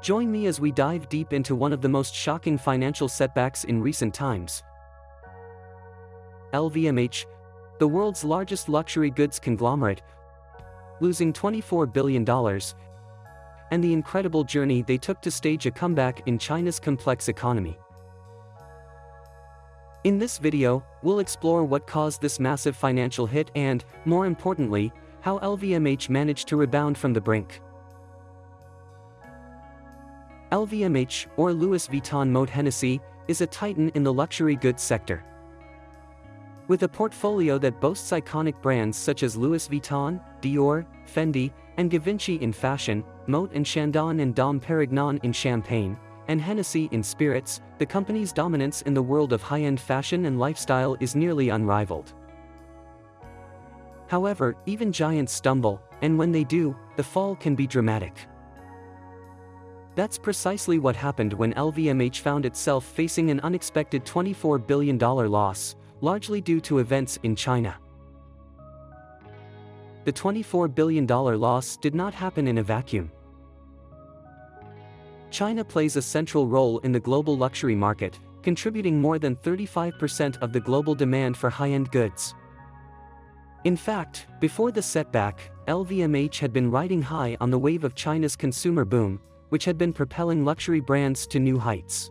Join me as we dive deep into one of the most shocking financial setbacks in recent times. LVMH, the world's largest luxury goods conglomerate, losing $24 billion, and the incredible journey they took to stage a comeback in China's complex economy. In this video, we'll explore what caused this massive financial hit and, more importantly, how LVMH managed to rebound from the brink. LVMH, or Louis Vuitton Moët Hennessy, is a titan in the luxury goods sector. With a portfolio that boasts iconic brands such as Louis Vuitton, Dior, Fendi, and Givenchy in fashion, Moët and Chandon and Dom Perignon in champagne, and Hennessy in spirits, the company's dominance in the world of high-end fashion and lifestyle is nearly unrivaled. However, even giants stumble, and when they do, the fall can be dramatic. That's precisely what happened when LVMH found itself facing an unexpected $24 billion loss, largely due to events in China. The $24 billion loss did not happen in a vacuum. China plays a central role in the global luxury market, contributing more than 35% of the global demand for high-end goods. In fact, before the setback, LVMH had been riding high on the wave of China's consumer boom, which had been propelling luxury brands to new heights.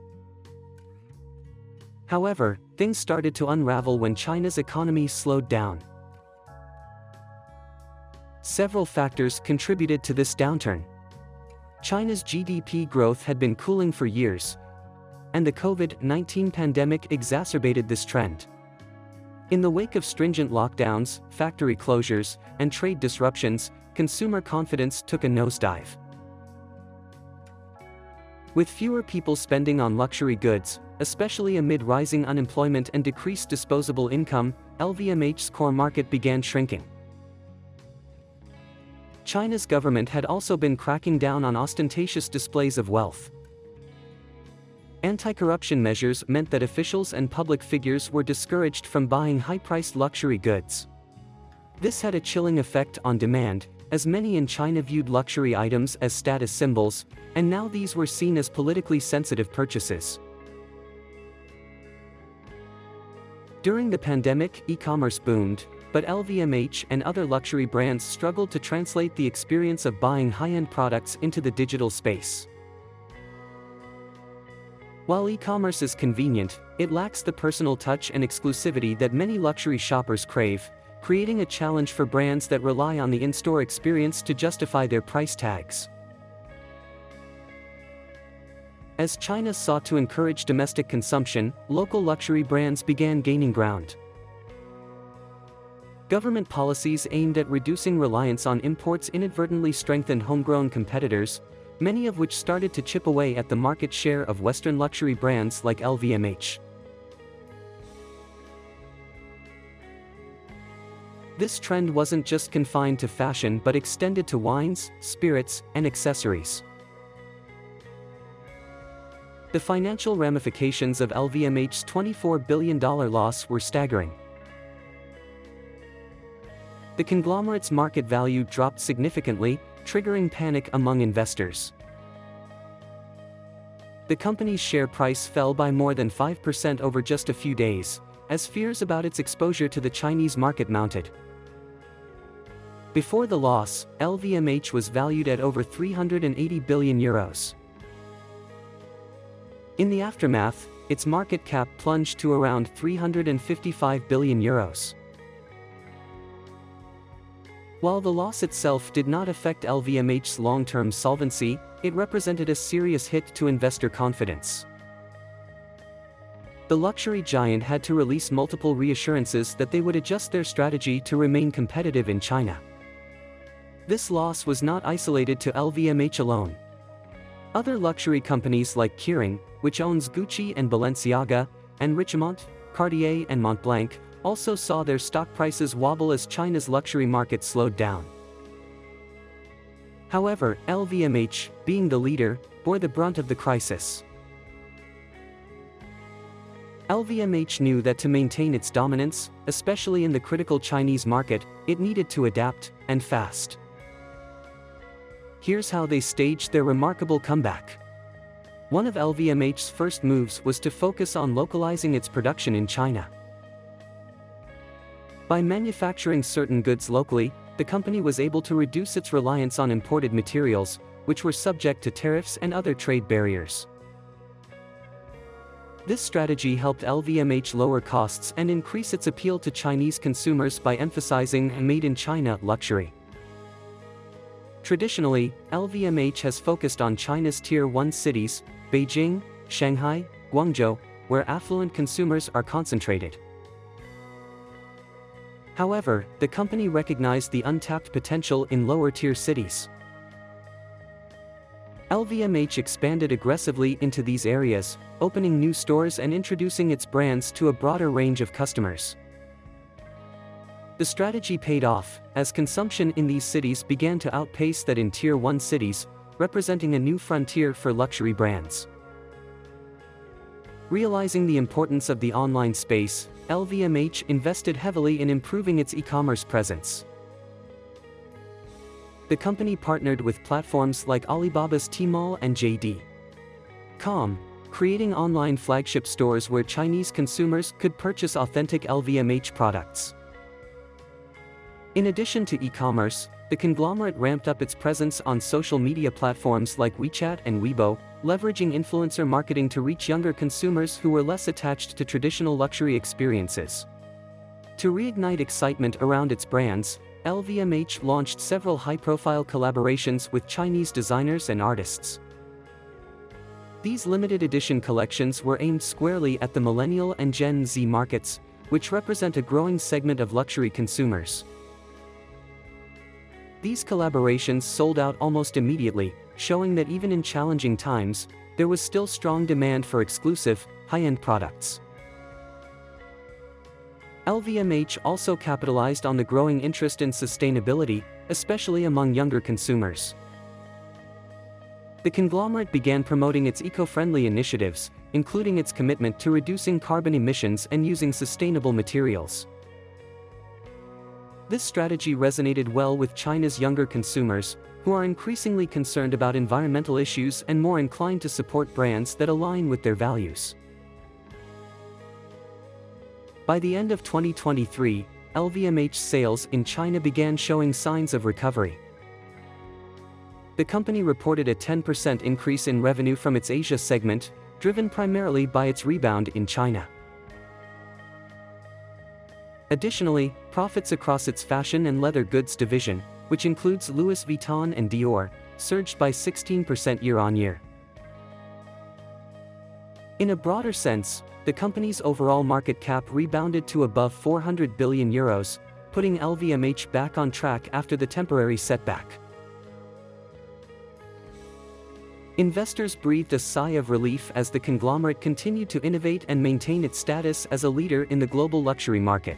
However, things started to unravel when China's economy slowed down. Several factors contributed to this downturn. China's GDP growth had been cooling for years, and the COVID-19 pandemic exacerbated this trend. In the wake of stringent lockdowns, factory closures, and trade disruptions, consumer confidence took a nosedive. With fewer people spending on luxury goods, especially amid rising unemployment and decreased disposable income, LVMH's core market began shrinking. China's government had also been cracking down on ostentatious displays of wealth. Anti-corruption measures meant that officials and public figures were discouraged from buying high-priced luxury goods. This had a chilling effect on demand, as many in China viewed luxury items as status symbols, and now these were seen as politically sensitive purchases. During the pandemic, e-commerce boomed, but LVMH and other luxury brands struggled to translate the experience of buying high-end products into the digital space. While e-commerce is convenient, it lacks the personal touch and exclusivity that many luxury shoppers crave, creating a challenge for brands that rely on the in-store experience to justify their price tags. As China sought to encourage domestic consumption, local luxury brands began gaining ground. Government policies aimed at reducing reliance on imports inadvertently strengthened homegrown competitors, many of which started to chip away at the market share of Western luxury brands like LVMH. This trend wasn't just confined to fashion but extended to wines, spirits, and accessories. The financial ramifications of LVMH's $24 billion loss were staggering. The conglomerate's market value dropped significantly, triggering panic among investors. The company's share price fell by more than 5% over just a few days, as fears about its exposure to the Chinese market mounted. Before the loss, LVMH was valued at over €380 billion. In the aftermath, its market cap plunged to around €355 billion. While the loss itself did not affect LVMH's long-term solvency, it represented a serious hit to investor confidence. The luxury giant had to release multiple reassurances that they would adjust their strategy to remain competitive in China. This loss was not isolated to LVMH alone. Other luxury companies like Kering, which owns Gucci and Balenciaga, and Richemont, Cartier and Montblanc, also saw their stock prices wobble as China's luxury market slowed down. However, LVMH, being the leader, bore the brunt of the crisis. LVMH knew that to maintain its dominance, especially in the critical Chinese market, it needed to adapt, and fast. Here's how they staged their remarkable comeback. One of LVMH's first moves was to focus on localizing its production in China. By manufacturing certain goods locally, the company was able to reduce its reliance on imported materials, which were subject to tariffs and other trade barriers. This strategy helped LVMH lower costs and increase its appeal to Chinese consumers by emphasizing made-in-China luxury. Traditionally, LVMH has focused on China's Tier 1 cities, Beijing, Shanghai, Guangzhou, where affluent consumers are concentrated. However, the company recognized the untapped potential in lower-tier cities. LVMH expanded aggressively into these areas, opening new stores and introducing its brands to a broader range of customers. The strategy paid off, as consumption in these cities began to outpace that in Tier 1 cities, representing a new frontier for luxury brands. Realizing the importance of the online space, LVMH invested heavily in improving its e-commerce presence. The company partnered with platforms like Alibaba's Tmall and JD.com, creating online flagship stores where Chinese consumers could purchase authentic LVMH products. In addition to e-commerce, the conglomerate ramped up its presence on social media platforms like WeChat and Weibo, leveraging influencer marketing to reach younger consumers who were less attached to traditional luxury experiences. To reignite excitement around its brands, LVMH launched several high-profile collaborations with Chinese designers and artists. These limited edition collections were aimed squarely at the Millennial and Gen Z markets, which represent a growing segment of luxury consumers. These collaborations sold out almost immediately, showing that even in challenging times, there was still strong demand for exclusive, high-end products. LVMH also capitalized on the growing interest in sustainability, especially among younger consumers. The conglomerate began promoting its eco-friendly initiatives, including its commitment to reducing carbon emissions and using sustainable materials. This strategy resonated well with China's younger consumers, who are increasingly concerned about environmental issues and more inclined to support brands that align with their values. By the end of 2023, LVMH sales in China began showing signs of recovery. The company reported a 10% increase in revenue from its Asia segment, driven primarily by its rebound in China. Additionally, profits across its fashion and leather goods division, which includes Louis Vuitton and Dior, surged by 16% year-on-year. In a broader sense, the company's overall market cap rebounded to above 400 billion euros, putting LVMH back on track after the temporary setback. Investors breathed a sigh of relief as the conglomerate continued to innovate and maintain its status as a leader in the global luxury market.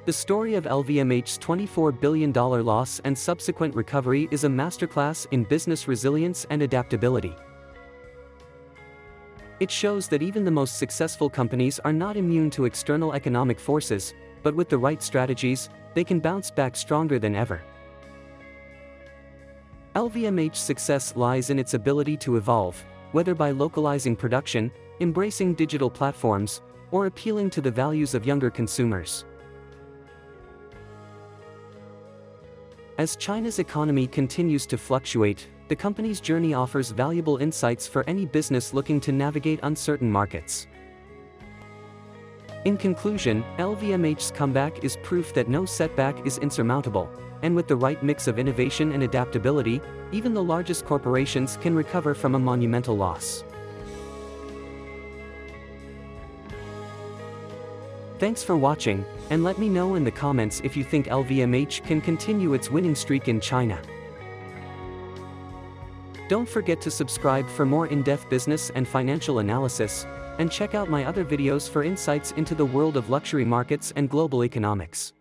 The story of LVMH's $24 billion loss and subsequent recovery is a masterclass in business resilience and adaptability. It shows that even the most successful companies are not immune to external economic forces, but with the right strategies, they can bounce back stronger than ever. LVMH's success lies in its ability to evolve, whether by localizing production, embracing digital platforms, or appealing to the values of younger consumers. As China's economy continues to fluctuate, the company's journey offers valuable insights for any business looking to navigate uncertain markets. In conclusion, LVMH's comeback is proof that no setback is insurmountable, and with the right mix of innovation and adaptability, even the largest corporations can recover from a monumental loss. Thanks for watching, and let me know in the comments if you think LVMH can continue its winning streak in China. Don't forget to subscribe for more in-depth business and financial analysis, and check out my other videos for insights into the world of luxury markets and global economics.